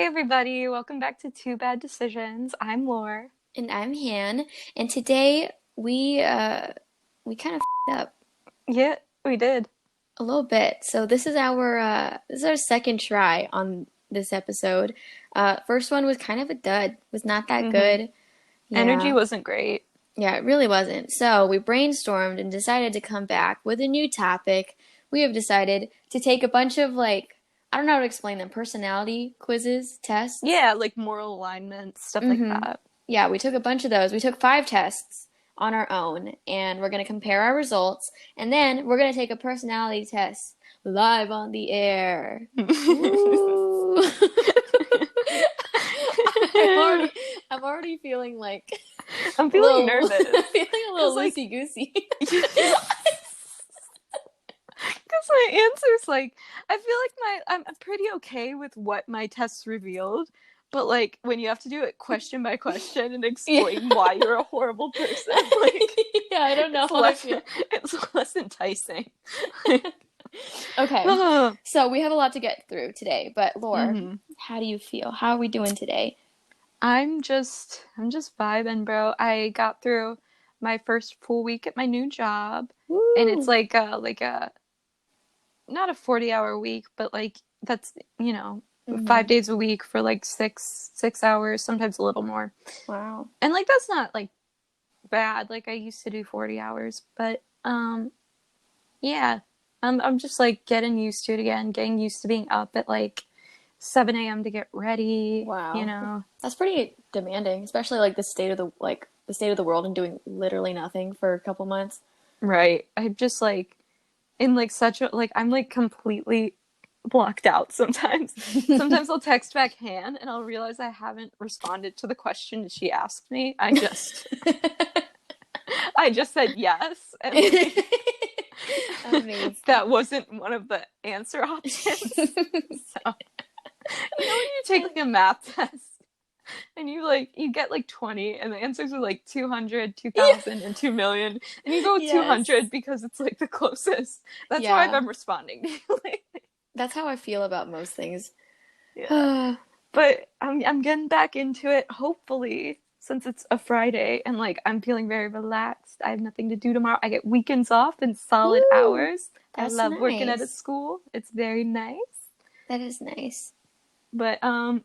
Hey everybody, welcome back to Two Bad Decisions. I'm Laur. And I'm Han, and today we kind of up Yeah, we did. a little bit. So this is our second try on this episode. First one was kind of a dud. Was not that hmm good. Energy Yeah. wasn't great. Yeah, it really wasn't. So we brainstormed and decided to come back with a new topic. We have decided to take a bunch of I don't know how to explain them, personality quizzes, tests. Yeah, like moral alignment, stuff like Mm-hmm. that. Yeah, we took a bunch of those. We took 5 tests on our own, and we're going to compare our results, and then we're going to take a personality test live on the air. Ooh. I'm already, I'm already feeling I'm a feeling little, nervous feeling a because little like loosey goosey. because my answers I feel like I'm pretty okay with what my tests revealed, but like when you have to do it question by question and Yeah. explain why you're a horrible person, Yeah, I don't know it's how I less feel. it's less enticing. Okay, so we have a lot to get through today, but Laura, hmm how do you feel? How are we doing today? I'm just vibing, bro. I got through my first full week at my new job, and it's Woo! like a not a 40-hour week, but like that's, 5 Hmm. days a week for like six hours, sometimes a little more. Wow. And like that's not like bad. Like I used to do 40 hours, but yeah. I'm just like getting used to it again, getting used to being up at like 7 a.m. to get ready. Wow. That's pretty demanding, especially like the state of the world and doing literally nothing for a couple months. Right. I'm just like in like such a like I'm like completely blocked out sometimes. Sometimes I'll text back Han and I'll realize I haven't responded to the question she asked me. I just said yes and like Amazing. that wasn't one of the answer options. So when you take like a math test and you get like 20 and the answers are like 200, Yeah. 2000 and 2 million and you go with Yes. 200 because it's like the closest. That's how I've Yeah. been responding to you lately. That's how I feel about most things. Yeah. But I'm getting back into it hopefully since it's a Friday and like I'm feeling very relaxed. I have nothing to do tomorrow. I get weekends off and solid Woo! hours. I That's love working at a nice. school. It's very nice. That is nice. But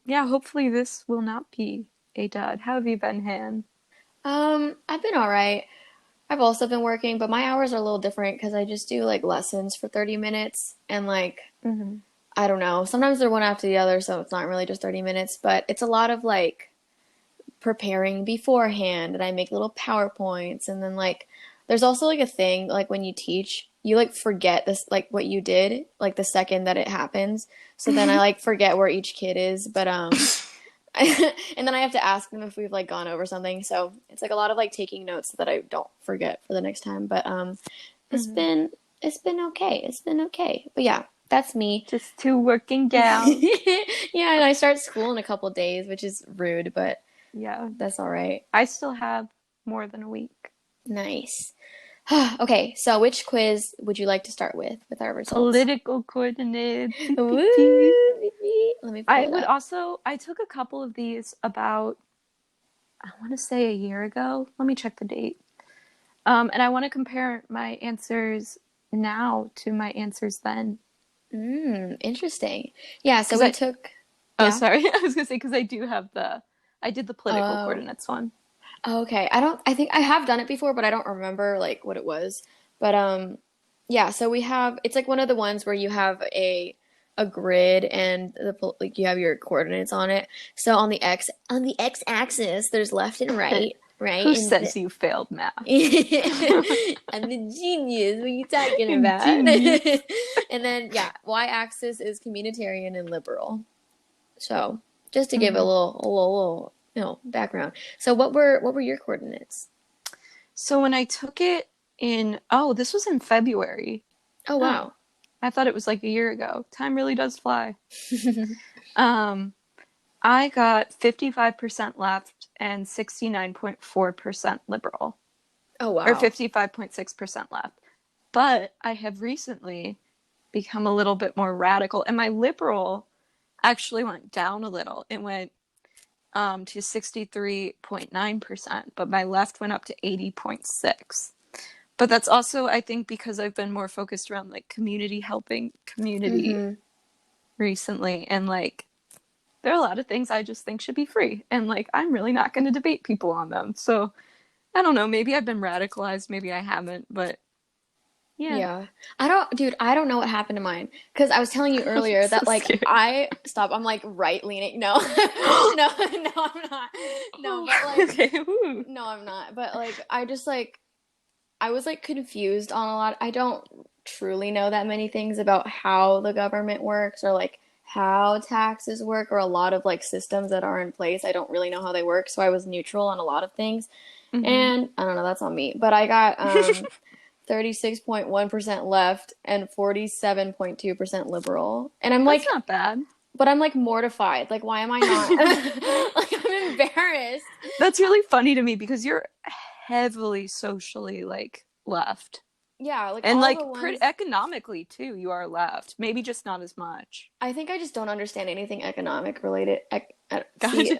yeah, hopefully this will not be a dud. How have you been, Han? I've been all right. I've also been working, but my hours are a little different because I just do like lessons for 30 minutes and Mm-hmm. I don't know. Sometimes they're one after the other, so it's not really just 30 minutes, but it's a lot of preparing beforehand and I make little PowerPoints and then there's also like a thing like when you teach, you like forget this like what you did like the second that it happens. So then I like forget where each kid is, but and then I have to ask them if we've like gone over something. So it's like a lot of like taking notes so that I don't forget for the next time. But it's Mm-hmm. been it's been okay. It's been okay. But yeah, that's me. Just two working gals. Yeah, and I start school in a couple days, which is rude, but Yeah. that's all right. I still have more than a week. Nice. Okay, so which quiz would you like to start with our results? Political coordinates. Woo! Let me pull I it would up. also, I took a couple of these about, I want to say a year ago. Let me check the date. And I want to compare my answers now to my answers then. Interesting. Yeah, so Because we I, took, oh, yeah. sorry. I was going to say, because I did the political Oh, coordinates one. okay. I think I have done it before, but I don't remember like what it was. But yeah, so it's like one of the ones where you have a grid and like you have your coordinates on it. So on the x axis, there's left and right, right? Who says you failed math? I'm the genius. What are you talking about? Genius. And then yeah, y axis is communitarian and liberal. So just to give hmm a little background. So what were your coordinates? So when I took it oh, this was in February. Oh Huh. wow. I thought it was like a year ago. Time really does fly. Um, I got 55% left and 69.4% liberal, Oh or wow. 55.6% left. But I have recently become a little bit more radical, and my liberal actually went down a little. It went to 63.9%, but my left went up to 80.6. But that's also, I think, because I've been more focused around like community helping community Mm-hmm. recently. And like, there are a lot of things I just think should be free. And like, I'm really not going to debate people on them. So I don't know. Maybe I've been radicalized. Maybe I haven't. But yeah, Yeah. I don't know what happened to mine. Because I was telling you I'm earlier so that like scared. I'm like right leaning. No. No, no, I'm not. No, but like Okay. Ooh. no, I'm not. But like I just like I was like confused on a lot. I don't truly know that many things about how the government works or like how taxes work or a lot of like systems that are in place. I don't really know how they work, so I was neutral on a lot of things. Mm-hmm. And I don't know, that's on me. But I got 36.1% left and 47.2% liberal. And I'm That's like, not bad. but I'm like mortified. Like, why am I not? Like, I'm embarrassed. That's really funny to me because you're heavily socially like left. Yeah, like And all the like pretty ones. economically too, you are left. Maybe just not as much. I think I just don't understand anything economic related. See, Gotcha.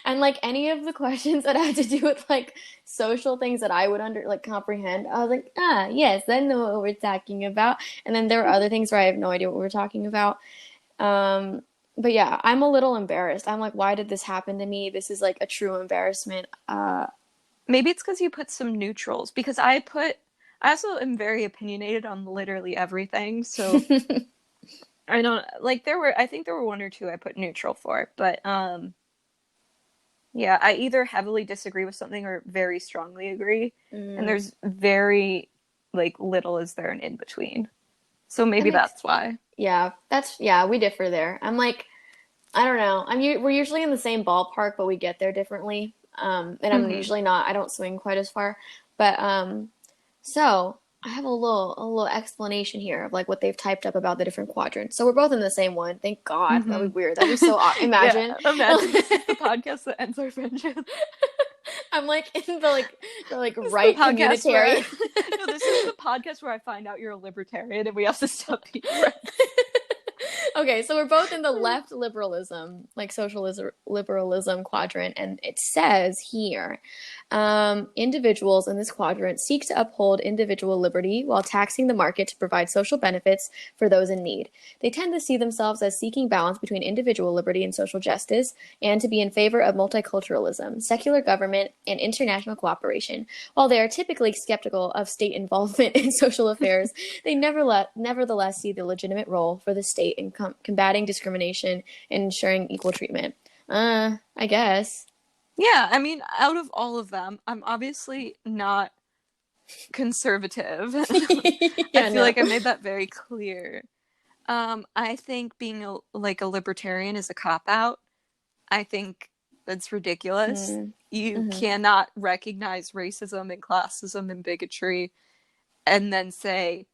and like any of the questions that had to do with like social things that I would like comprehend, I was like, ah, yes, I know what we're talking about. And then there were other things where I have no idea what we're talking about. Um, but yeah, I'm a little embarrassed. I'm like, why did this happen to me? This is like a true embarrassment. Maybe it's because you put some neutrals. Because I also am very opinionated on literally everything. So I don't like I think there were one or two I put neutral for, but yeah, I either heavily disagree with something or very strongly agree. And Mm. there's very like little is there an in between. So That maybe makes, that's why. yeah, yeah, we differ there. I'm like, I don't know. We're usually in the same ballpark, but we get there differently. And I'm Hmm. usually not. I don't swing quite as far. But so I have a little explanation here of like what they've typed up about the different quadrants. So we're both in the same one. Thank God. That'd Hmm. be weird. That'd be so Yeah, imagine. imagine this is the podcast that ends our friendship. I'm like in the like This is the right podcast where communitarian. no, this is the podcast where I find out you're a libertarian and we have to stop being friends. Okay, so we're both in the left liberalism, like socialism liberalism quadrant, and it says here, individuals in this quadrant seek to uphold individual liberty while taxing the market to provide social benefits for those in need. They tend to see themselves as seeking balance between individual liberty and social justice, and to be in favor of multiculturalism, secular government, and international cooperation. While they are typically skeptical of state involvement in social affairs, they nevertheless see the legitimate role for the state in combating discrimination and ensuring equal treatment. I guess. Yeah, I mean, out of all of them, I'm obviously not conservative. I Yeah, feel no. like I made that very clear. I think being like a libertarian is a cop out. I think that's ridiculous. Mm, You hmm. cannot recognize racism and classism and bigotry and then say,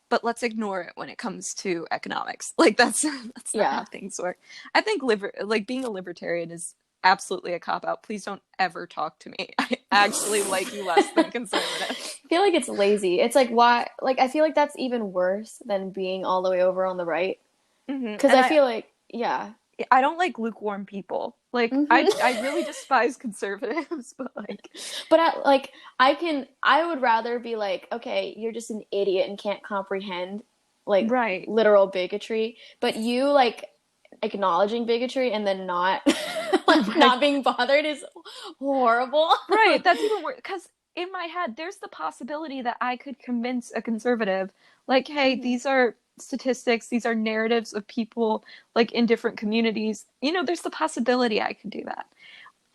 but let's ignore it when it comes to economics. Like that's not how Yeah. things work. I think like being a libertarian is absolutely a cop out. Please don't ever talk to me. I actually like you less than conservative. I feel like it's lazy. It's like why like I feel like that's even worse than being all the way over on the right. Mm-hmm. Cuz And I feel like yeah. I don't like lukewarm people. Like I Hmm. really despise conservatives, but like But I would rather be like, okay, you're just an idiot and can't comprehend like right. literal bigotry, but you like acknowledging bigotry and then not like Right. not being bothered is horrible. Right. That's even worse because in my head there's the possibility that I could convince a conservative like, hey, Hmm. these are statistics, these are narratives of people like in different communities. There's the possibility I could do that.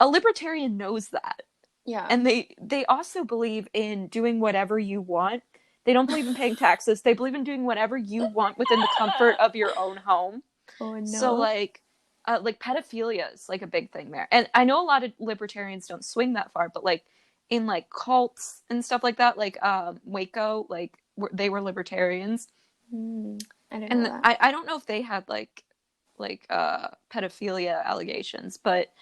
A libertarian knows that. Yeah. And they also believe in doing whatever you want. They don't believe in paying taxes. They believe in doing whatever you want within the comfort of your own home. Oh So no. like pedophilia is like a big thing there. And I know a lot of libertarians don't swing that far, but like in like cults and stuff like that, like Waco, like they were libertarians. Hmm. I didn't know And that. I don't know if they had like pedophilia allegations, but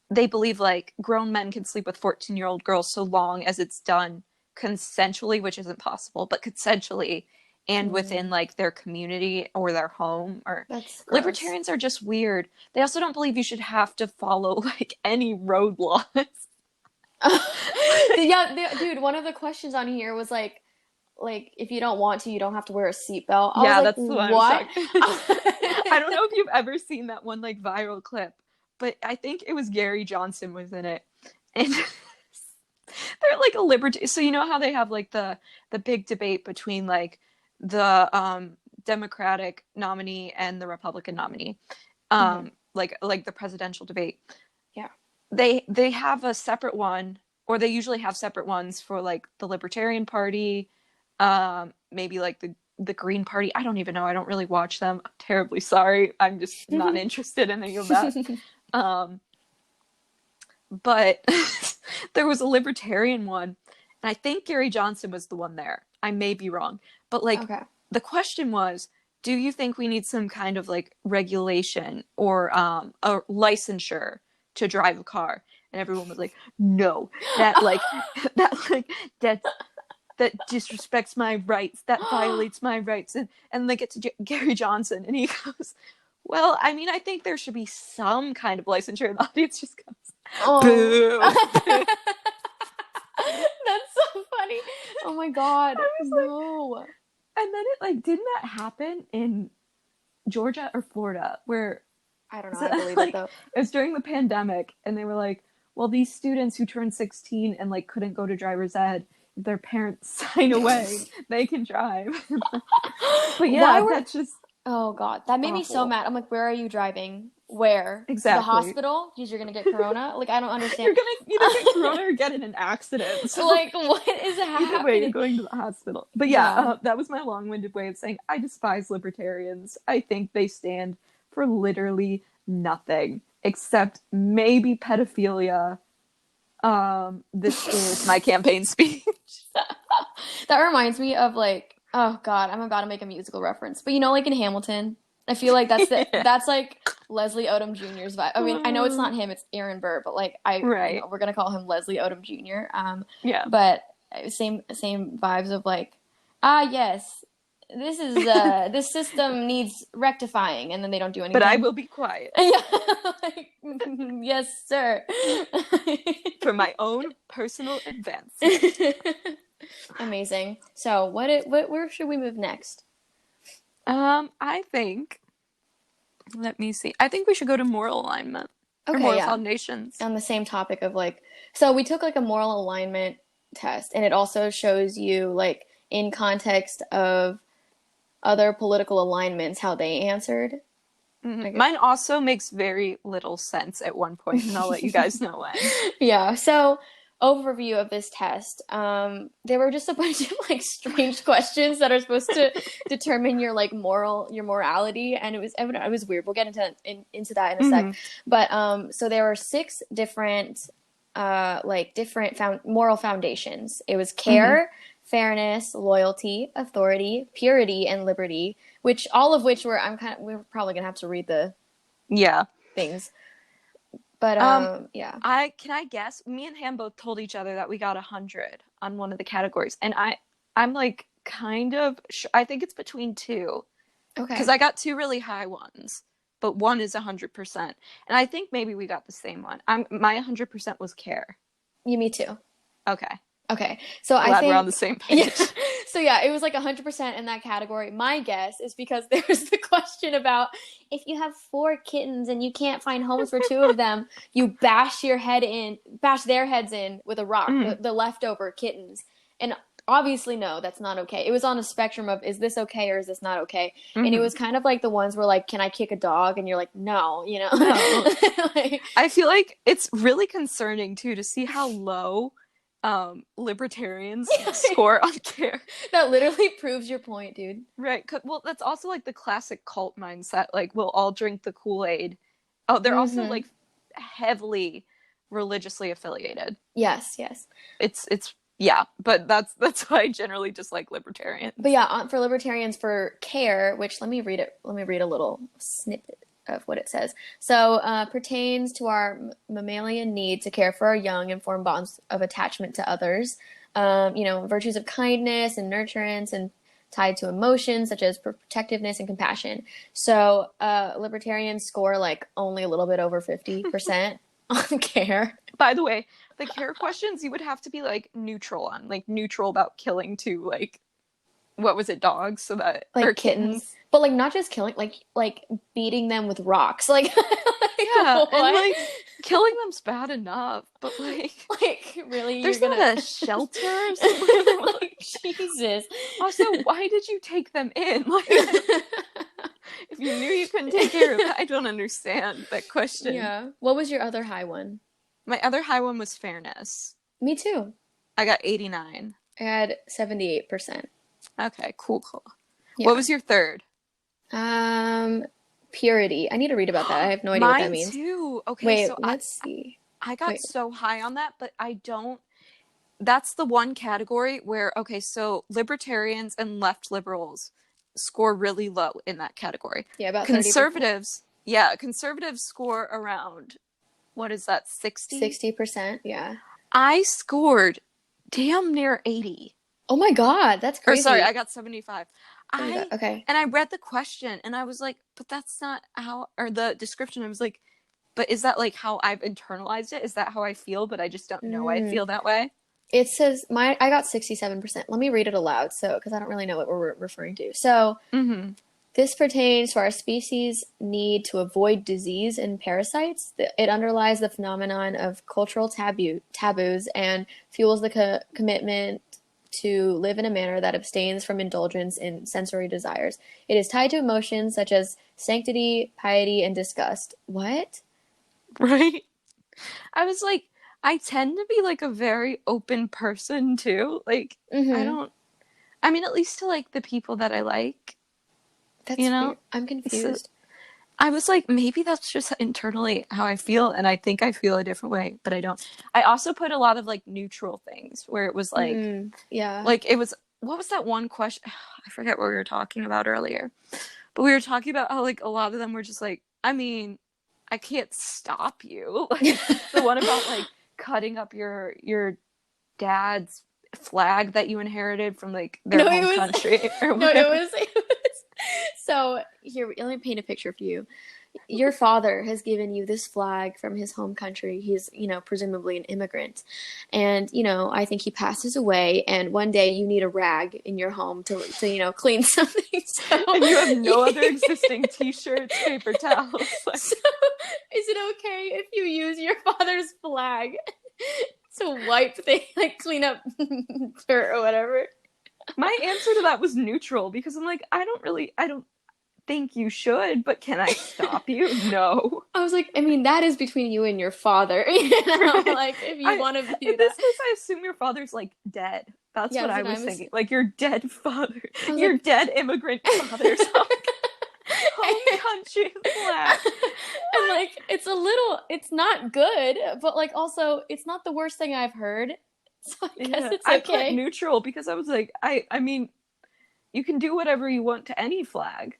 they believe like grown men can sleep with 14-year-old girls so long as it's done consensually, which isn't possible, but consensually, and within Mm, like their community or their home. Or that's gross. libertarians are just weird. They also don't believe you should have to follow like any road laws. Yeah, dude, one of the questions on here was like if you don't want to, you don't have to wear a seatbelt. I was Yeah, like, that's the one I was what? talking. I don't know if you've ever seen that one like viral clip, but I think it was Gary Johnson was in it, and they're like a liberty. So you know how they have like the big debate between like the Democratic nominee and the Republican nominee, Hmm. like the presidential debate. Yeah. They have a separate one, or they usually have separate ones for like the Libertarian Party, maybe like the Green Party. I don't even know. I don't really watch them. I'm terribly sorry. I'm just not interested in any of that. Um, but there was a libertarian one, and I think Gary Johnson was the one there. I may be wrong, but like Okay. the question was, do you think we need some kind of like regulation or a licensure to drive a car? And everyone was like, no, that like that like that that disrespects my rights, that violates my rights. And they get to Gary Johnson, and he goes, well, I mean, I think there should be some kind of licensure. And the audience just goes, Oh. boo. That's so funny. Oh my God. I was like, No. and then it like, didn't that happen in Georgia or Florida where I don't know. so, I believe it like though. it was during the pandemic, and they were like, well, these students who turned 16 and like couldn't go to driver's ed, if their parents sign away, they can drive. But Why yeah, were that's just Oh God, that made me so awful. mad. I'm like, where are you driving? Where? To the Exactly. hospital? Because you're gonna get corona? Like, I don't understand. You're gonna either get corona or get in an accident. So Like, what is either way, you're happening? going to the hospital. But yeah, Yeah. that was my long-winded way of saying I despise libertarians. I think they stand for literally nothing except maybe pedophilia. This is my campaign speech. That reminds me of like, oh God, I'm about to make a musical reference. But you know, like in Hamilton, I feel like Yeah. that's like Leslie Odom Jr.'s vibe. I mean, I know it's not him, it's Aaron Burr, but like Right. we're gonna call him Leslie Odom Jr. Yeah. But same vibes of like, yes, this is this system needs rectifying, and then they don't do But I anything. will be quiet Yeah, like, yes, sir. for my own personal advancement. Amazing. So, where should we move next? I think, let me see. I think we should go to moral alignment or Okay, moral yeah. foundations. On the same topic of like, so we took like a moral alignment test, and it also shows you like in context of other political alignments how they answered. Like, Mine also makes very little sense at one point, and I'll let you guys know when. yeah. So overview of this test. There were just a bunch of like strange questions that are supposed to determine your like your morality, and it was weird. We'll get into that in a sec. Mm-hmm. But so there were six different moral foundations. It was Mm-hmm. care, fairness, loyalty, authority, purity, and liberty. Which all of which we're probably gonna have to read the Yeah. things. But yeah. I guess me and Ham both told each other that we got 100 on one of the categories, and I'm like kind of I think it's between two because Okay. I got two really high ones, but one is 100%, and I think maybe we got the same one. My 100% was care. Me too. Okay, Okay. So I glad we're on the think, same yeah. page. So yeah, it was like 100% in that category. My guess is because there's the question about if you have four kittens and you can't find homes for two of them, you bash their heads in with a rock, Mm-hmm. the leftover kittens. And obviously, no, that's not okay. It was on a spectrum of is this okay or is this not okay? And it Mm-hmm. was kind of like the ones where like, can I kick a dog? And you're like, no, you know? No, Like, I feel like it's really concerning too to see how low libertarians score on care. that literally proves your point, dude. Right. Well, that's also like the classic cult mindset. Like, we'll all drink the Kool-Aid. Oh, they're also Mm-hmm. like heavily religiously affiliated. Yes, yes. It's yeah, but that's why I generally dislike libertarians. But yeah, for libertarians, for care, which let me read it. Let me read a little snippet of what it says. So, pertains to our mammalian need to care for our young and form bonds of attachment to others. Virtues of kindness and nurturance and tied to emotions such as protectiveness and compassion. So libertarians score like only a little bit over 50% on care. By the way, the care questions you would have to be like neutral on, like neutral about killing two, like what was it, dogs, so that or Like kittens. kittens, but like not just killing, like beating them with rocks. Like, Yeah, and what? like killing them's bad enough, but like Like really, you're there's not gonna a shelter or something. like Jesus. Also, why did you take them in? Like, if you knew you couldn't take care of it, I don't understand that question. Yeah. What was your other high one? My other high one was fairness. Me too. I got 89. I had 78%. Okay, cool, cool. What Yeah. was your third? Um, Purity. I need to read about that. I have no idea what that Mine means. too. Okay, Wait, so let's see. I got Wait. so high on that, but I don't. That's the one category where, okay, so libertarians and left liberals score really low in that category. Yeah, about 30%. Conservatives, yeah, conservatives score around, what is that, 60? 60%. Yeah. I scored damn near 80. Oh my God, that's Or crazy. sorry, I got 75. Oh my God. Okay. And I read the question and I was like, but that's not how, or the description, I was like, but is that like how I've internalized it? Is that how I feel? But I just don't know I Mm. feel that way. It says I got 67%. Let me read it aloud, so because I don't really know what we're referring to. So Mm-hmm. this pertains to our species' need to avoid disease and parasites. It underlies the phenomenon of cultural taboos and fuels the commitment to live in a manner that abstains from indulgence in sensory desires. It is tied to emotions such as sanctity, piety, and disgust. What? Right? I was like, I tend to be like a very open person too. Like, I Mm-hmm. don't, I mean, at least to like the people that I like, That's you know? weird. I'm So confused. I was like, maybe that's just internally how I feel. And I think I feel a different way, but I don't. I also put a lot of like neutral things where it was Mm, yeah. like it was, what was that one question? I forget what we were talking about earlier, but we were talking about how like a lot of them were just like, I mean, I can't stop you. Like the one about like cutting up your dad's flag that you inherited from like their No, it home was country or no, whatever. it was so here, let me paint a picture for you. Your father has given you this flag from his home country. He's, presumably an immigrant. And, I think he passes away and one day you need a rag in your home to clean something. So, And you have no other existing t-shirts, paper towels. Like, so is it okay if you use your father's flag to wipe things, like clean up dirt or whatever? my answer to that was neutral because I'm like, I don't think you should, but can I stop you? No. I was like, I mean, that is between you and your father. Right? Like, if you want to In do this that. case, I assume your father's like dead. That's Yeah, what that's I what I was was. thinking. Like your dead father, I was your like, dead immigrant father's home country flag. and like, it's not good, but like, also, it's not the worst thing I've heard. So I guess Yeah, it's I put okay. neutral because I was like, I mean, you can do whatever you want to any flag.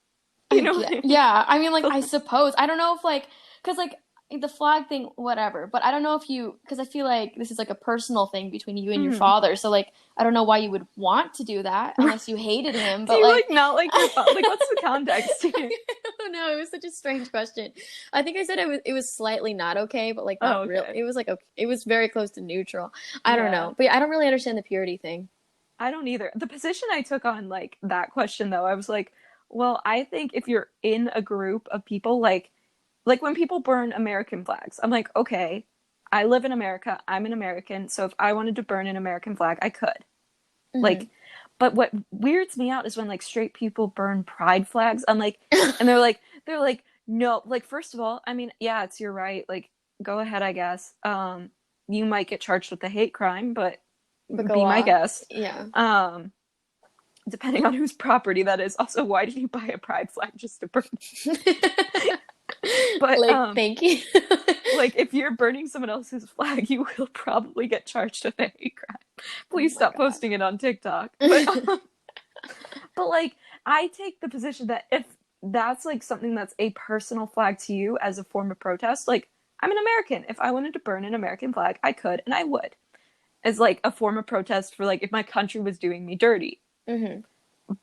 You know what I mean? Yeah. I mean, like, I suppose. I don't know if, like, because, like, the flag thing, whatever. But I don't know if because I feel like this is, like, a personal thing between you and your Mhm. father. So, like, I don't know why you would want to do that unless you hated him. Do But, you like, like not like your father? Like, what's the context here? I don't know. It was such a strange question. I think I said it was slightly not okay, but, like, Oh, not real. okay. It was, like, okay. It was very close to neutral. I don't Yeah. know. But yeah, I don't really understand the purity thing. I don't either. The position I took on like that question though, I was like, well, I think if you're in a group of people like when people burn American flags, I'm like, okay, I live in America, I'm an American, so if I wanted to burn an American flag, I could. Hmm. Like but what weirds me out is when like straight people burn pride flags. I'm like and they're like no, like first of all, I mean, yeah, it's your right. Like go ahead, I guess. You might get charged with a hate crime, but But go be my off. guest. Yeah. Depending on whose property that is. Also, why did you buy a pride flag just to burn? But Like, thank you. like if you're burning someone else's flag, you will probably get charged with a hate crime. Oh Please my stop posting it on TikTok. But like I take the position that if that's like something that's a personal flag to you as a form of protest, like I'm an American. If I wanted to burn an American flag, I could and I would. As like a form of protest for like if my country was doing me dirty. Hmm.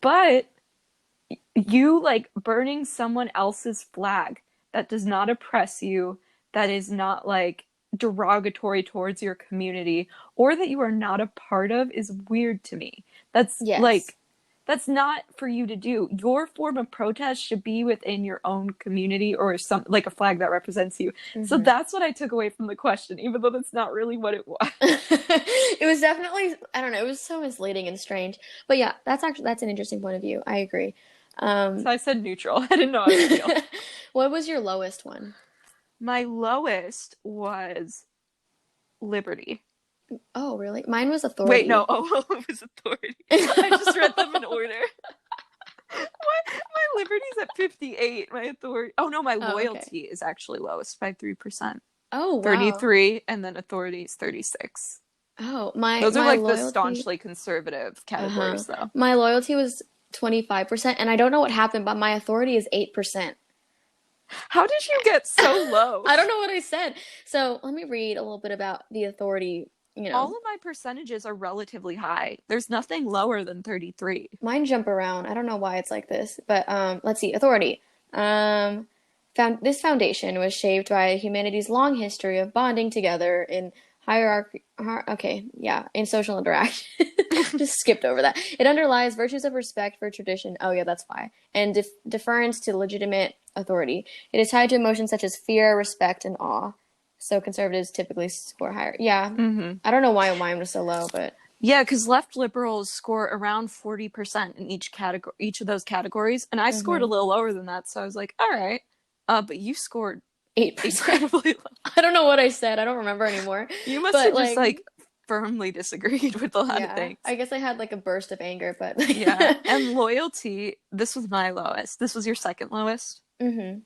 But you like burning someone else's flag that does not oppress you, that is not like derogatory towards your community, or that you are not a part of is weird to me. That's Yes. like, that's not for you to do. Your form of protest should be within your own community or some like a flag that represents you. So Hmm. that's what I took away from the question, even though that's not really what it was. It was definitely, I don't know, it was so misleading and strange. But yeah, that's an interesting point of view. I agree. So Um, I said neutral. I didn't know how to feel. what was your lowest one? My lowest was liberty. Oh, really? Mine was Wait, no. authority. Oh, it was authority. I just read them in order. My liberty's at 58. My authority. Oh, no, my Oh, okay. loyalty is actually lowest by 3%. Oh, wow. 33, and then authority is 36. Oh, my Those are my like the loyalty. staunchly conservative Uh-huh. categories, though. My loyalty was 25%, and I don't know what happened, but my authority is 8%. How did you get so low? I don't know what I said. So let me read a little bit about the authority. You All know, of my percentages are relatively high. There's nothing lower than 33. mine jump around. I don't know why it's like this, but let's see. Authority. Um, this foundation was shaped by humanity's long history of bonding together in hierarchy. Okay, yeah, in social interaction. Just skipped over that. It underlies virtues of respect for tradition. Oh yeah, that's why. And deference to legitimate authority. It is tied to emotions such as fear, respect, and awe. So conservatives typically score higher. Yeah, Mm-hmm. I don't know why mine was so low, but Yeah, because left liberals score around 40% in each category, each of those categories, and I scored a mm-hmm. little lower than that. So I was like, all right, but you scored 8%. incredibly low. I don't know what I said. I don't remember anymore. You must But have just like, like firmly disagreed with a lot of yeah, things. I guess I had like a burst of anger, but Yeah, and loyalty. This was my lowest. This was your second lowest. hmm.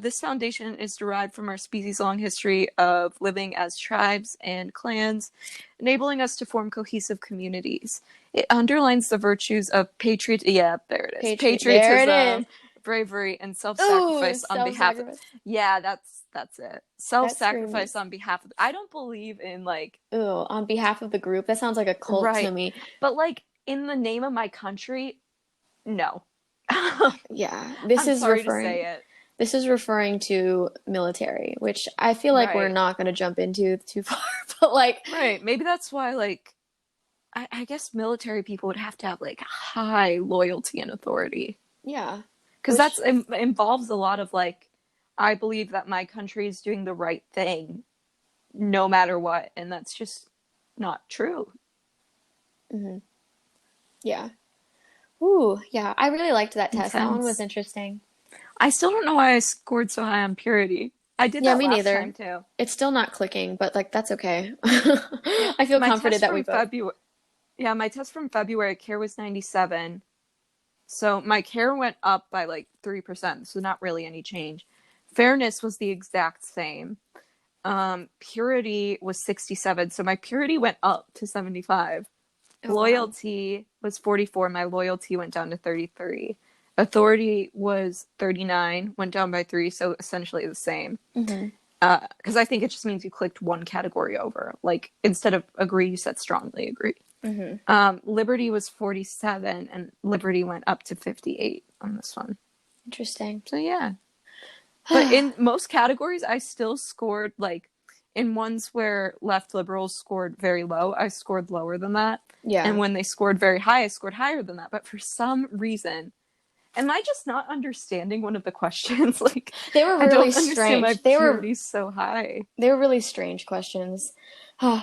This foundation is derived from our species' long history of living as tribes and clans, enabling us to form cohesive communities. It underlines the virtues of yeah, there it is. Patriot. There it is. Patriotism, bravery, and Ooh, self-sacrifice on behalf of, self-sacrifice. yeah, that's it. That Self-sacrifice screams. on behalf of, I don't believe in like, Ooh, on behalf of the group. That sounds like a cult to right, me. but like in the name of my country, no. I'm Yeah, sorry to say it. this is referring to military, which I feel like we're Right. not going to jump into too far, but like, Right. Maybe that's why, like, I guess military people would have to have, like, high loyalty and authority. yeah, Because which involves a lot of, like, I believe that my country is doing the right thing no matter what. And that's just not true. mhm, yeah. Ooh, yeah, I really liked that test. That one was Intense. interesting. I still don't know why I scored so high on purity. I did Yeah, that me last time, neither. too. It's still not clicking, but like that's okay. Yeah. I feel My comforted test that we from both. February. Yeah, my test from February, care was 97. So my care went up by like 3%, so not really any change. Fairness was the exact same. Purity was 67, so my purity went up to 75. Oh wow. Loyalty was 44, my loyalty went down to 33. Authority was 39, went down by 3, so essentially the same. Hmm. Because I think it just means you clicked one category over. Like instead of agree, you said strongly agree. Hmm. Liberty was 47, and Liberty went up to 58 on this one. Interesting. So yeah. But in most categories, I still scored like in ones where left liberals scored very low, I scored lower than that. And Yeah. when they scored very high, I scored higher than that. But for some reason, am I just not understanding one of the questions? Like, They were I really don't understand my strange. purity so high. They were really strange questions.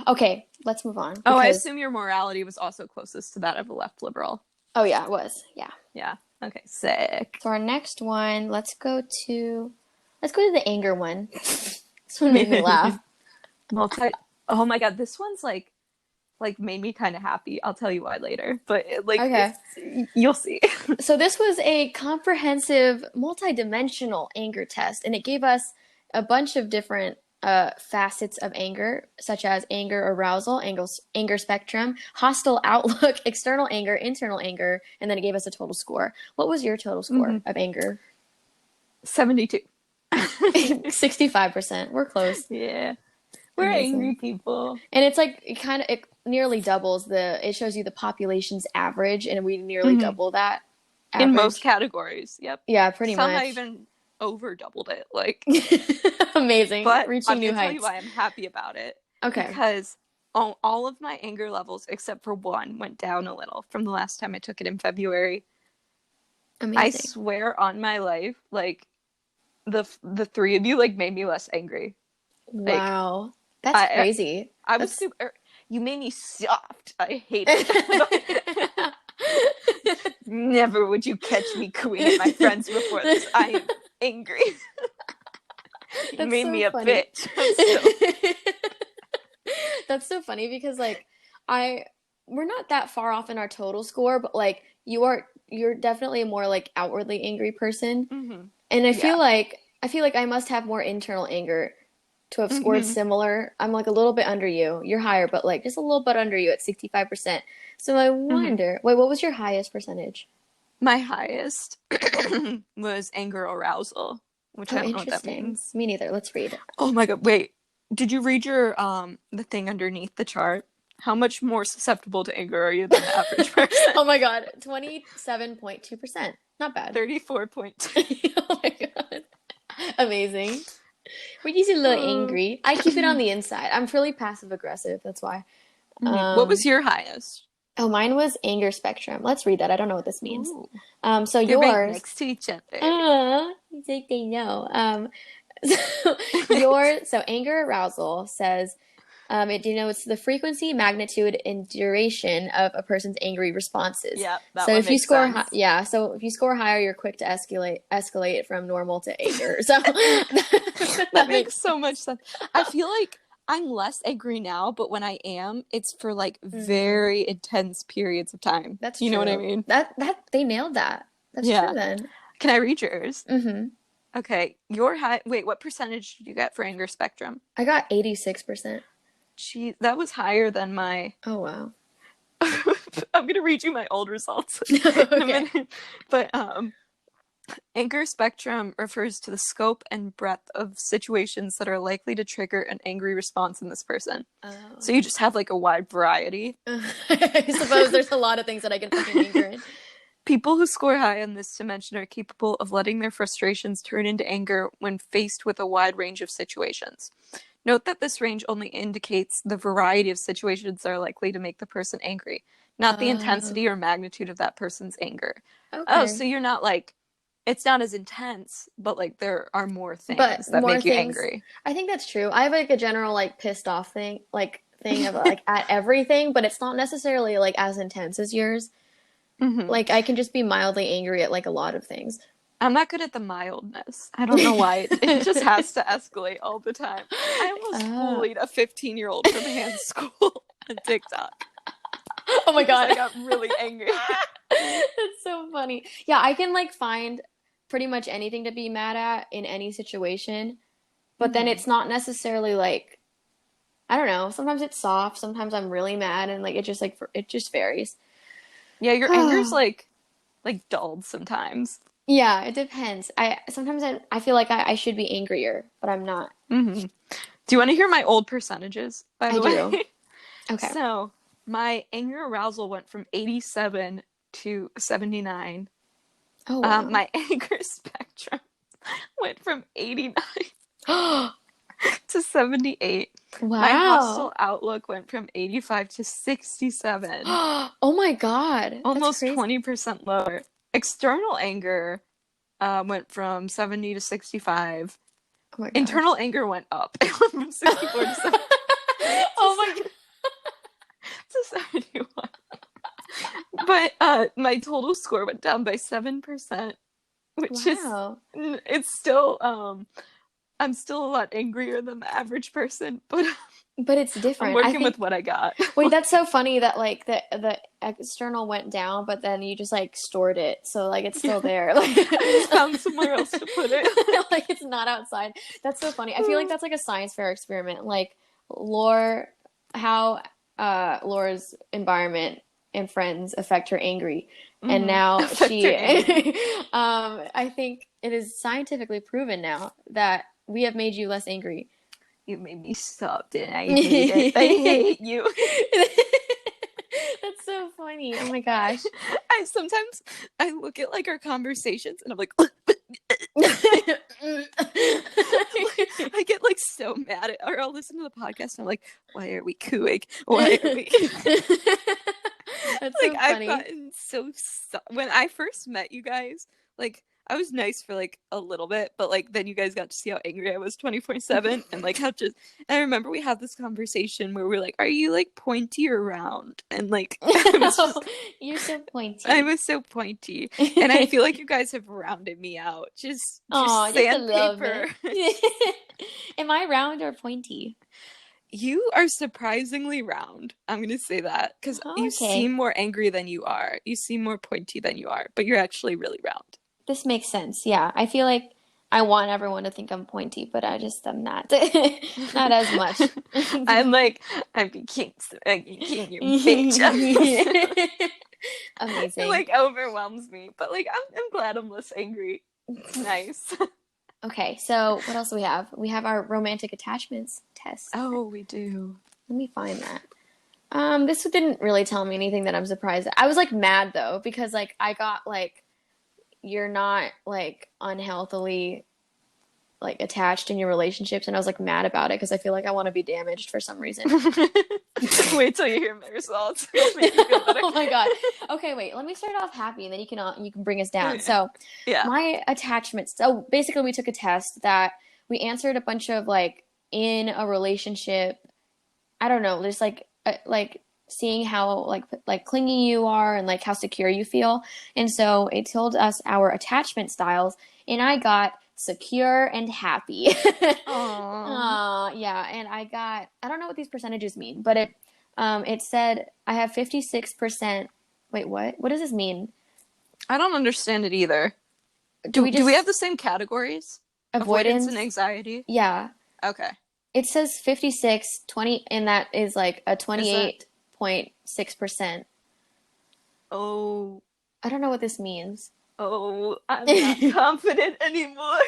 Okay, let's move on Oh, I because assume your morality was also closest to that of a left liberal. oh yeah, it was. Yeah. Yeah. Okay, sick. So our next one, let's go to the anger one. This one made me laugh. Multi. Oh my god, this one's like made me kind of happy. I'll tell you why later, but Okay. you'll see. So this was a comprehensive, multi-dimensional anger test, and it gave us a bunch of different facets of anger, such as anger arousal, anger spectrum, hostile outlook, external anger, internal anger, and then it gave us a total score. What was your total score Mm-hmm. of anger? 72. 65%. We're close. Yeah. We're angry Amazing. people. And it's like it nearly doubles it shows you the population's average, and we nearly Hmm. double that In most average. categories. Yep. Yeah, pretty Some I much. even over doubled it. Like, Amazing. but Reaching I'm new gonna tell you heights. why I'm happy about it. Okay. Because all of my anger levels, except for one, went down a little from the last time I took it in February. I Amazing. swear on my life, like the three of you like made me less angry. Like Wow. That's I crazy. I was That's super. You made me soft. I hate it. Never would you catch me cooing at my friends before this. I am angry. You That's made so me a funny. bitch. I'm still. That's so funny because like I we're not that far off in our total score, but like you're definitely a more like outwardly angry person. Hmm. And Yeah. I feel like I must have more internal anger to have scored Hmm. similar. I'm like a little bit under you. You're higher, but like just a little bit under you at 65%. So I Hmm. wonder, wait, what was your highest percentage? My highest was anger arousal, which Oh, I don't know what that interesting. means. Me neither. Let's read. Oh my god! Wait, did you read your the thing underneath the chart? How much more susceptible to anger are you than the average person? Oh my God, 27.2%. Not bad. 34.2. Oh my God. Amazing. We're usually a little Oh. angry. I keep it on the inside. I'm really passive aggressive. That's why. What was Um, your highest? oh, mine was anger spectrum. Let's read that. I don't know what this means. Ooh. So They're right yours, next to each other. it's like they know. So so anger arousal says it denotes the frequency, magnitude, and duration of a person's angry responses. Yep, that So one if you makes score, sense. yeah, so if you score higher, you're quick to escalate it from normal to anger. So That that makes makes so much sense. I feel like I'm less angry now, but when I am, it's for like mm, very intense periods of time. that's You know what I true. mean? That they nailed that. That's true Yeah. then. Can I read yours? Mm-hmm. Okay. Your high. Wait, what percentage did you get for anger spectrum? I got 86%. Gee, that was higher than my. Oh wow. I'm gonna read you my old results in a Okay. minute. But anger spectrum refers to the scope and breadth of situations that are likely to trigger an angry response in this person. So Oh. you just have like a wide variety. I suppose there's a lot of things that I can find anger in. People who score high on this dimension are capable of letting their frustrations turn into anger when faced with a wide range of situations. Note that this range only indicates the variety of situations that are likely to make the person angry, not the Oh, intensity or magnitude of that person's anger. Oh, so okay. you're not like, it's not as intense, but like there are more But things that more make you things. angry. I think that's true. I have like a general like pissed off thing of like at everything, but it's not necessarily like as intense as yours. Hmm. Like I can just be mildly angry at like a lot of things. I'm not good at the mildness. I don't know why. It just has to escalate all the time. I almost Oh. bullied a 15-year-old from hand school on TikTok Oh my because God. I got really angry. That's so funny. Yeah, I can like find pretty much anything to be mad at in any situation, but then Hmm. it's not necessarily like I don't know. Sometimes it's soft, sometimes I'm really mad and like it just like it just varies. Yeah, your anger's like dulled sometimes. Yeah, it depends. I sometimes I feel like I should be angrier, but I'm not. Hmm. Do you want to hear my old percentages, by I the way? do. Okay. So my anger arousal went from 87 to 79. Oh wow. My anger spectrum went from 89 to 78. My Wow. hostile outlook went from 85 to 67, Oh my God. That's almost crazy. 20% lower. External anger went from 70 to 65. Oh my gosh. Internal anger went up. It went from 64 to, Oh my to 71. But my total score went down by 7%, which God. is, Wow. it's still, I'm still a lot angrier than the average person, but But it's I'm different. I working with think what I got. wait, that's so funny that like the external went down, but then you just like stored it. So like it's Yeah, still there. Like I just found somewhere else to put it. like it's not outside. That's so funny. I feel like that's like a science fair experiment. Like Laur how Laura's environment and friends affect her angry. And Mm-hmm. now Affect she her angry. I think it is scientifically proven now that we have made you less angry. You made me stop it. I hate it. I hate you. That's so funny. Oh my gosh. I sometimes I look at like our conversations and I'm like, I get like so mad at, or I'll listen to the podcast and I'm like, why are we cooing? Why are we? That's Like so I've funny. gotten when I first met you guys, like I was nice for like a little bit, but like then you guys got to see how angry I was 24/7 and like how just I remember we had this conversation where we're like, are you like pointy or round? And like You're so I pointy. was so pointy. And I feel like you guys have rounded me out. Just Oh, just a little sandpaper. bit. Am I round or pointy? You are surprisingly round. I'm going to say that because you seem Okay. more angry than you are. You seem more pointy than you are, but you're actually really round. This makes sense. Yeah. I feel like I want everyone to think I'm pointy, but I just am not. Not as much. I'm like, I became you bitch. It Amazing. like overwhelms me, but like I'm glad I'm less angry. It's nice. Okay, so what else do we have? We have our romantic attachments test. Oh, we do. Let me find that. This didn't really tell me anything that I'm surprised at. I was like mad though, because like I got like you're not like unhealthily like attached in your relationships, and I was like mad about it because I feel like I want to be damaged for some reason. Wait till you hear my results. It'll make you feel better. Oh my God. Okay, wait. Let me start off happy, and then you can bring us down. So, Yeah. my attachments. So basically, we took a test that we answered a bunch of like in a relationship. I don't know, just like seeing how like clingy you are and like how secure you feel. And so it told us our attachment styles, and I got secure and happy. Aww. Yeah, and I don't know what these percentages mean, but it said I have 56%. Wait, what? What does this mean? I don't understand it either. Do we Do we have just the same categories? Avoidance and avoidance? anxiety? Yeah. Okay. It says 56, 20, and that is like a Is that 28.6%. oh I don't know what this means. I'm not confident anymore.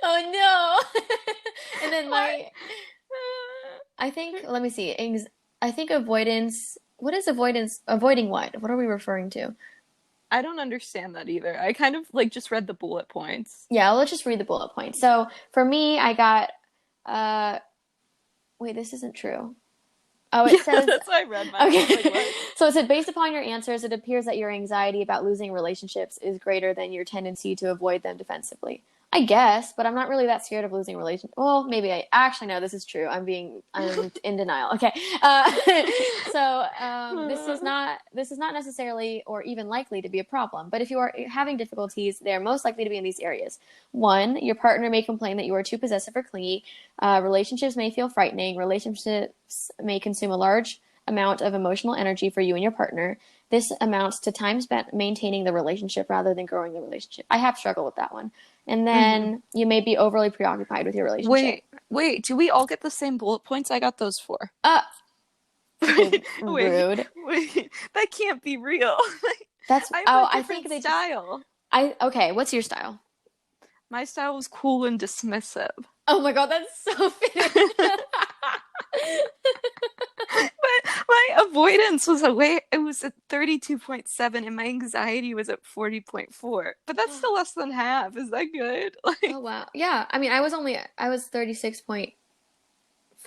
Oh no. And then What? I think, let me see. I think avoidance, what is avoidance? Avoiding what? What are we referring to? I don't understand that either. I kind of like just read the bullet points. Yeah, let's just read the bullet points. So for me, I got, uh, wait, this isn't true. Oh, it Yeah, says, that's why I read mine. I was like, okay. what? So it said, based upon your answers, it appears that your anxiety about losing relationships is greater than your tendency to avoid them defensively. I guess, but I'm not really that scared of losing relationships. Well, maybe I actually no. This is true. I'm in denial. Okay, so this is not necessarily or even likely to be a problem. But if you are having difficulties, they are most likely to be in these areas. One, your partner may complain that you are too possessive or clingy. Relationships may feel frightening. Relationships may consume a large amount of emotional energy for you and your partner. This amounts to time spent maintaining the relationship rather than growing the relationship. I have struggled with that one. And Mm-hmm. then you may be overly preoccupied with your relationship. Wait. Do we all get the same bullet points? I got those 4. Uh, okay, Wait, rude. wait. That can't be real. That's I have oh, a I think different they just style. okay, what's your style? My style was cool and dismissive. Oh my God, that's so fitting. But my avoidance was it was at 32.7 and my anxiety was at 40.4. But that's still less than half. Is that good? Oh wow. Yeah, I mean, I was 36.4 for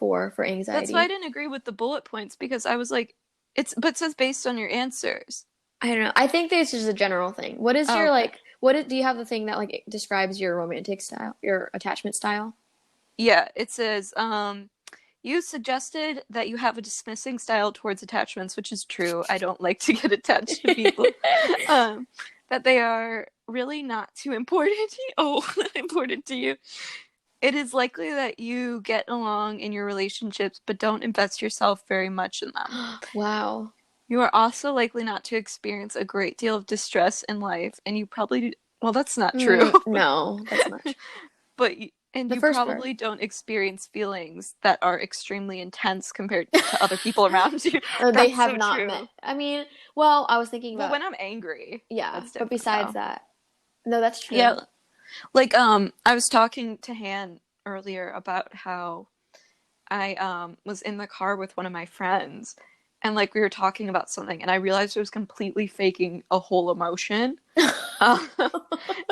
That's why I anxiety. didn't agree with the bullet points because I was like but it says based on your answers. I don't know. I think this is a general thing. What is Oh, your okay. like do you have the thing that like describes your romantic style, your attachment style? Yeah, it says you suggested that you have a dismissing style towards attachments, which is true. I don't like to get attached to people. That they are really not too important to you. Oh, important to you. It is likely that you get along in your relationships, but don't invest yourself very much in them. Wow. You are also likely not to experience a great deal of distress in life, and you probably, well, that's not true. No, that's not true. But The you first part. probably don't experience feelings that are extremely intense compared to other people around you. Or they That's have so not met. true. I mean, well, I was thinking Well, about, when I'm angry, yeah, that's but different besides though. that, no, that's true. Yeah, like I was talking to Han earlier about how I was in the car with one of my friends, and like we were talking about something, and I realized I was completely faking a whole emotion. Uh,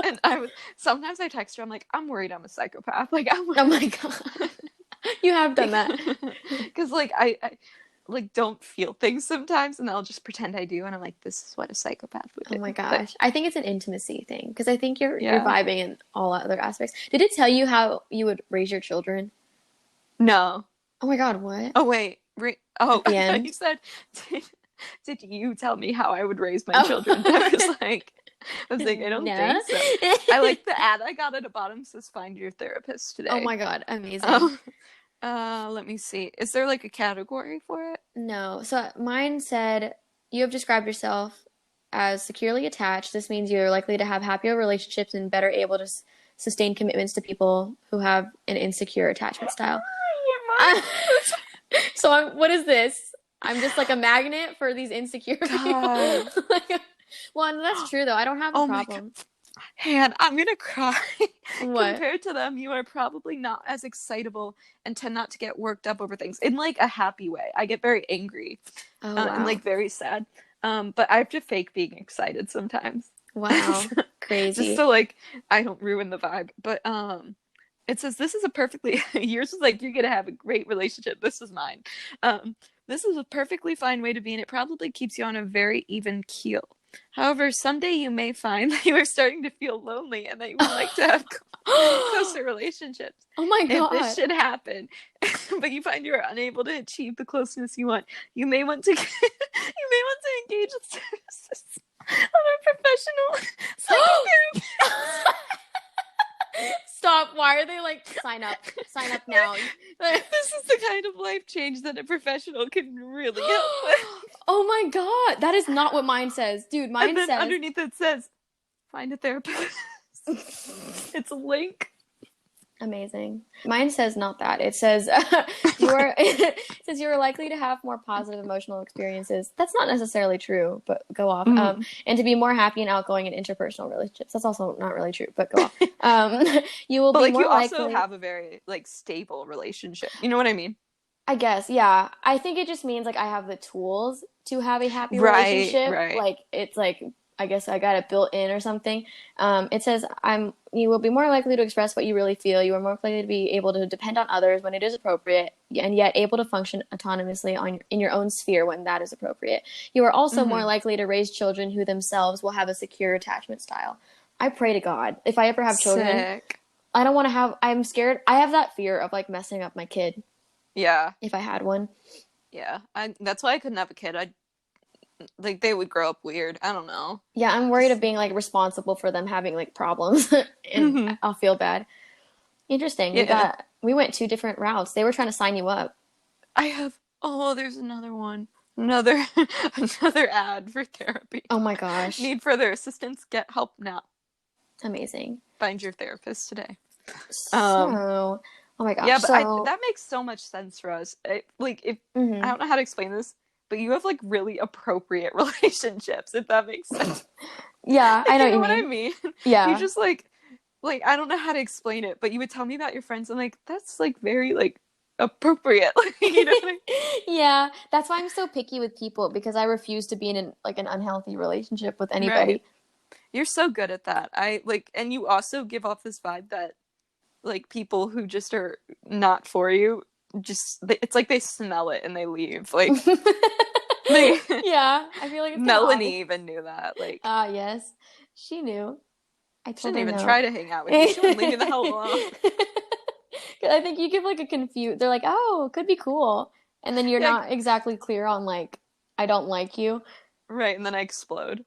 and I was sometimes I text her, I'm like, I'm worried I'm a psychopath. Like I'm Oh worried my God. You have done that. because like I like don't feel things sometimes, and I'll just pretend I do, and I'm like, this is what a psychopath would Oh my do. But gosh. I think it's an intimacy thing because I think you're yeah, vibing in all other aspects. Did it tell you how you would raise your children? no. Oh my God, what? Oh wait, oh, At the I thought you end? said, did, did you tell me how I would raise my children? Oh. I was like, I don't No. think so. I like the ad I got at the bottom says find your therapist Oh today. my God, amazing. Um, let me see. Is there like a category for it? No. So mine said, you have described yourself as securely attached. This means you're likely to have happier relationships and better able to sustain commitments to people who have an insecure attachment style. So what is this? I'm just like a magnet for these insecure people. God. Like, well, that's true though. I don't have a Oh my God. problem. Han, I'm gonna cry. What? Compared to them, you are probably not as excitable and tend not to get worked up over things in like a happy way. I get very angry Oh and wow. like very sad. But I have to fake being excited sometimes. Wow. Just Crazy. so like I don't ruin the vibe. But it says this is a perfectly yours is like you're gonna have a great relationship. This is mine. This is a perfectly fine way to be, and it probably keeps you on a very even keel. However, someday you may find that you are starting to feel lonely and that you would like to have closer relationships. Oh my If this God. should happen, but you find you are unable to achieve the closeness you want, you may want to you may want to engage with services of a professional psychotherapist. Stop. Why are they like sign up? Sign up now. This is the kind of life change that a professional can really help with. Oh my God. That is not what mine says. Dude, And mine then says underneath it says, find a therapist. It's a link. amazing. Mine says not that. It says you are it says you are likely to have more positive emotional experiences. That's not necessarily true, but go off. Mm. And to be more happy and outgoing in interpersonal relationships. That's also not really true, but go off. You will But be like you more also likely. have a very like stable relationship. You know what I mean? I guess, yeah. I think it just means like I have the tools to have a happy Right, relationship. right. Like it's like I guess I got it built in or something. It says you will be more likely to express what you really feel. You are more likely to be able to depend on others when it is appropriate, and yet able to function autonomously in your own sphere when that is appropriate. You are also more Mm-hmm. likely to raise children who themselves will have a secure attachment style. I pray to God if I ever have children, Sick. I don't want to have. I'm scared. I have that fear of like messing up my kid Yeah, if I had one. yeah. That's why I couldn't have a kid. I like they would grow up weird. I don't know. Yeah, I'm worried of Just being like responsible for them having like problems and hmm I'll feel bad. Interesting. yeah. We went two different routes. They were trying to sign you up. I have there's another one. Another another ad for therapy. Oh my gosh. Need further assistance? Get help now. Amazing. Find your therapist today. Um So, oh my yeah, gosh. but I So, that makes so much sense for us. Like if I mhm. don't know how to explain this, but you have like really appropriate relationships, if that makes sense. Yeah, I Like know you what know you what I mean. mean? You Yeah. just like I don't know how to explain it, but you would tell me about your friends and like that's like very like appropriate. Like you know what I mean? Yeah, that's why I'm so picky with people because I refuse to be in like an unhealthy relationship with Right. anybody. You're so good at that. I like and you also give off this vibe that like people who just are not for you just it's like they smell it and they leave. Like they Yeah, I feel like it's kind of obvious. Melanie even knew that. Like Ah, yes. She knew. I she told didn't her even no. try to hang out with you. She wouldn't leave I you the hell alone. think you give like a confused, they're like, oh, could be cool. And then you're Yeah, not exactly clear on like, I don't like you. right. And then I explode.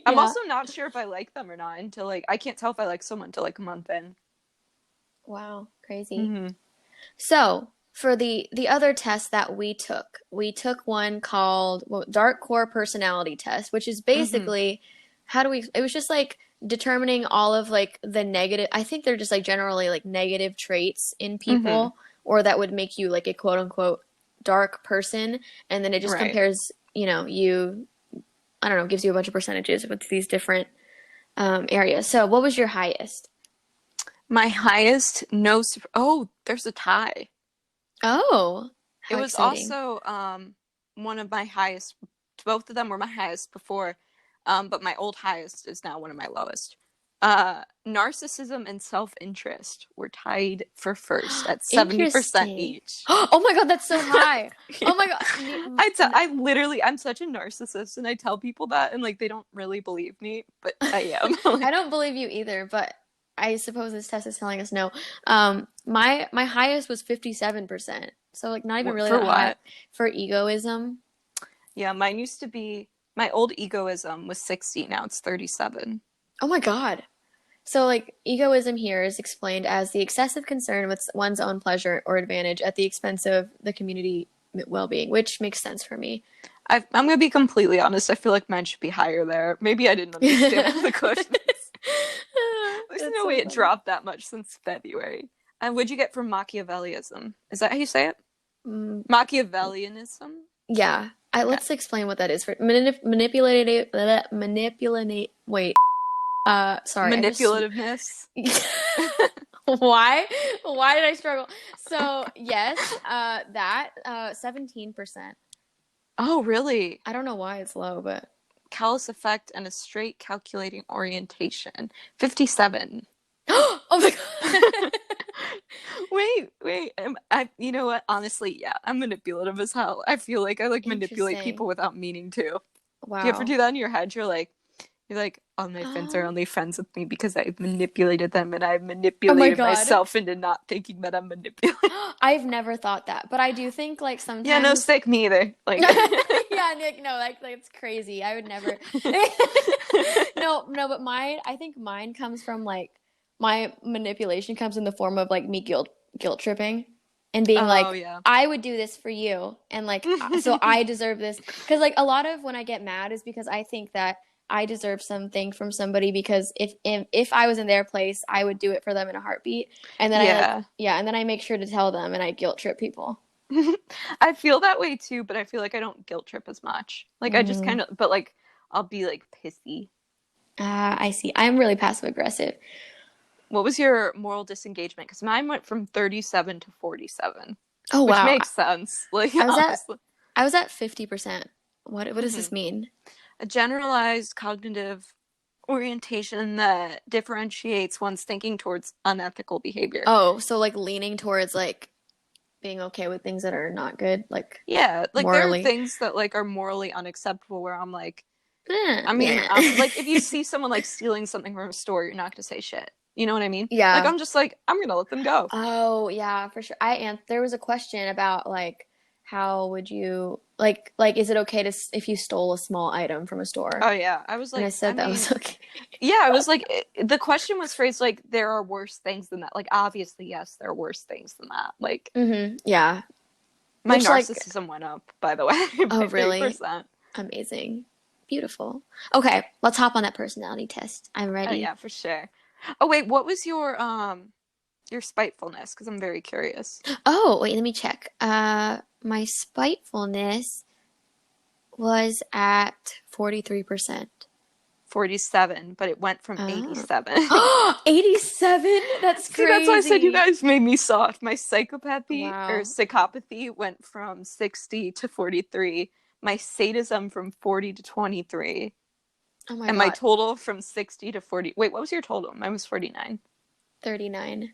I'm Yeah. also not sure if I like them or not until like I can't tell if I like someone until like a month in. Wow, crazy. Mm-hmm. So, for the other test that we took one called Dark Core Personality Test, which is Mm-hmm. basically how do we it was just like determining all of like the negative, I think they're just like generally like negative traits in Mm-hmm. people or that would make you like a quote unquote dark person, and then it just Right. compares, you I don't know, gives you a bunch of percentages with these different areas. So, what was your highest? My highest no. Oh, there's a tie. Oh, It how was exciting. also one of my highest. Both of them were my highest before, but my old highest is now one of my lowest. Narcissism and self-interest were tied for first at 70% Interesting. each. Oh my God, that's so high. Yeah. Oh my God. I literally, I'm such a narcissist, and I tell people that, and like they don't really believe me, but I am. I Like, don't believe you either, but I suppose this test is telling us no. My highest was 57%. So like not even really for that high what? for egoism. Yeah, mine used to be, my old egoism was 60, now it's 37. Oh my God. So like egoism here is explained as the excessive concern with one's own pleasure or advantage at the expense of the community well-being, which makes sense for me. I'm gonna be completely honest. I feel like mine should be higher there. Maybe I didn't understand all the questions. There's That's no so way it funny. dropped that much since February. And what'd you get from Machiavellism? Is that how you say it? Mm, Machiavellianism? yeah. Okay. Let's explain what that is for manipulate. Wait. Sorry. I just Manipulativeness. why? Why did I struggle? So yes, that 17%. Oh, really? I don't know why it's low, but Callous effect and a straight calculating orientation. 57. oh my God. Wait. You know what? Honestly, yeah, I'm manipulative as hell. I feel like I like manipulate Interesting. people without meaning to. Do you ever Wow. do that in your head? You're like, all my friends are Um, only friends with me because I've manipulated them and I've oh my manipulated God. myself into not thinking that I'm manipulating. I've never thought that, but I do think like Yeah, no, sometimes stick me either. Like, yeah, Nick, no, like it's crazy. I would never. No, no, but I think mine comes from like my manipulation comes in the form of like me guilt tripping and being oh like, yeah. I would do this for you, and like so I deserve this because like a lot of when I get mad is because I think that I deserve something from somebody because if I was in their place, I would do it for them in a heartbeat, and then I like Yeah. yeah, and then I make sure to tell them and I guilt trip people. I feel that way too, but I feel like I don't guilt trip as much. Like I just Mm. kind of, but like I'll be like pissy. Ah, I see. I'm really passive aggressive. What was your moral disengagement? Because mine went from 37 to 47, Oh which wow. makes sense. Like I was at honestly. I was at 50%. What does Hmm. this mean? A generalized cognitive orientation that differentiates one's thinking towards unethical behavior. Oh, so like leaning towards like being okay with things that are not good, like Yeah, like there are morally. things that like are morally unacceptable where I'm like, I mean, Yeah. like if you see someone like stealing something from a store, you're not gonna say shit. You know what I mean? Like Yeah. I'm just like I'm gonna let them go. Oh, yeah, for sure. There was a question about like how would you is it okay to if you stole a small item from a store? Oh yeah, I was And I like, I said that mean, was okay. yeah, I was like, the question was phrased like there are worse things than that. Like obviously, yes, there are worse things than that. Like Yeah. my Which like narcissism went up, by the way, oh by really? 30%. Amazing. Beautiful. Okay, let's hop on that personality test. I'm Oh ready. yeah, for sure. Oh wait, what was your spitefulness? Because I'm very curious. Oh, wait, let me check. My spitefulness was at 43%. 47, but it went from Oh. 87. 87? That's See, that's why I said you crazy. guys made me soft. My psychopathy or Wow. psychopathy went from 60 to 43. My sadism from 40 to 23. Oh my And my God. total from 60 to 40. Wait, what was your total? Mine was 49. 39.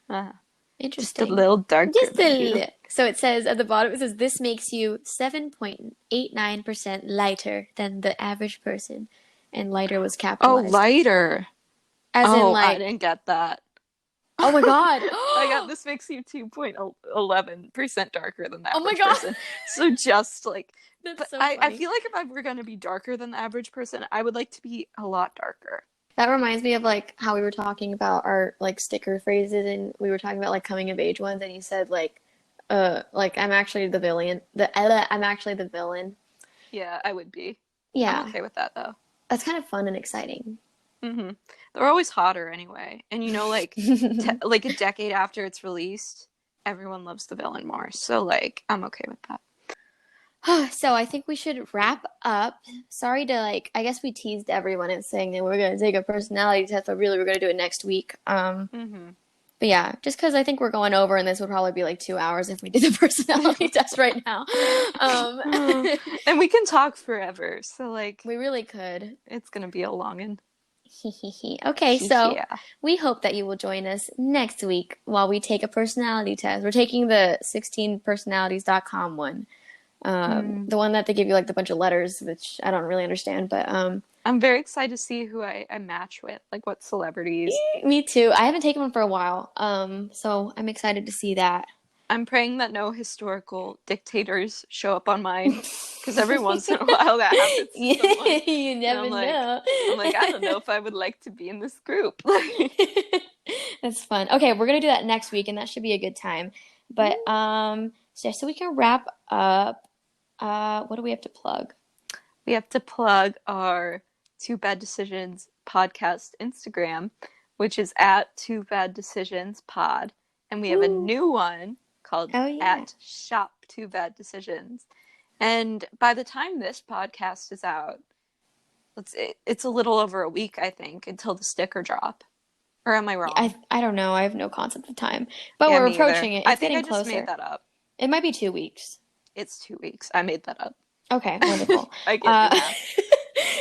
Uh, just a Interesting. little darker Just than a you. little. So it says at the bottom, it says this makes you 7.89% lighter than the average person. And lighter was Oh, capitalized. lighter. As in Oh, I like, didn't get that. oh my God. I got this makes you 2.11% darker than the Oh my average God. person. So just like, That's but so I funny. feel like if I were going to be darker than the average person, I would like to be a lot darker. That reminds me of like how we were talking about our like sticker phrases and we were talking about like coming of age ones and you said like I'm actually the villain. I'm actually the villain. Yeah, I would be. I'm Yeah. okay with that though. That's kind of fun and exciting. Hmm. They're always hotter anyway. And like like a decade after it's released, everyone loves the villain more. So like I'm okay with that. So I think we should wrap up. Sorry to like I guess we teased everyone and saying that we're gonna take a personality test, but really we're gonna do it next week. Hmm. But yeah, just because I think we're going over, and this would probably be like 2 hours if we did the personality test right now. Um, Oh, and we can talk forever, so like we really could. it's gonna be a longin'. Okay, so Yeah. we hope that you will join us next week while we take a personality test. We're taking the 16personalities.com one. Mm. The one that they give you like the bunch of letters, which I don't really understand, but I'm very excited to see who I match with, like what celebrities. me too. I haven't taken one for a while, so I'm excited to see that. I'm praying that no historical dictators show up on mine, because every once in a while that happens to someone, You and never know. I'm like, I don't know if I would like to be in this group. That's fun. Okay, we're gonna do that next week, and that should be a good time. But so we can wrap up. What do we have to plug? We have to plug our Two Bad Decisions podcast Instagram, which is at Two Bad Decisions Pod, and we have a Woo. new one called Oh yeah. at Shop Two Bad Decisions. And by the time this podcast is out, it's a little over a week, I think, until the sticker drop. Or am I wrong? I don't know. I have no concept of time, but Yeah, we're me either. approaching it. I It's think getting I just made closer. that up. It might be 2 weeks. It's 2 weeks. I made that up. Okay, wonderful. I can't do math.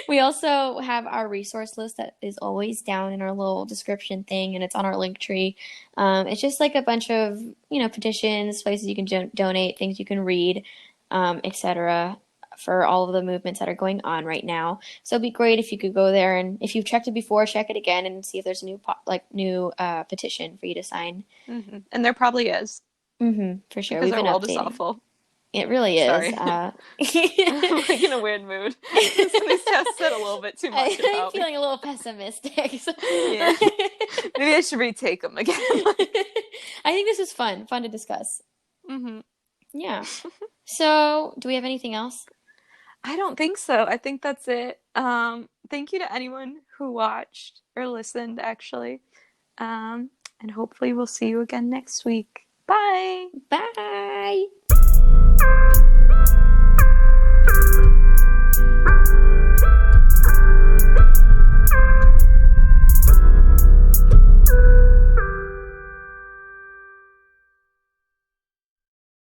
We also have our resource list that is always down in our little description thing, and it's on our link tree. It's just like a bunch of, petitions, places you can donate, things you can read, etc. for all of the movements that are going on right now. So it'd be great if you could go there, and if you've checked it before, check it again and see if there's a new petition for you to sign. Mm-hmm. And there probably is. For sure. Because We've our been world is updating. awful. It really is. Sorry. I'm like in a weird mood. These tests said a little bit too much I'm about feeling me. a little pessimistic. Yeah. Maybe I should retake them again. I think this is fun to discuss. Mm-hmm. Yeah. So, do we have anything else? I don't think so. I think that's it. Thank you to anyone who watched or listened, actually. And hopefully we'll see you again next week. Bye. Bye.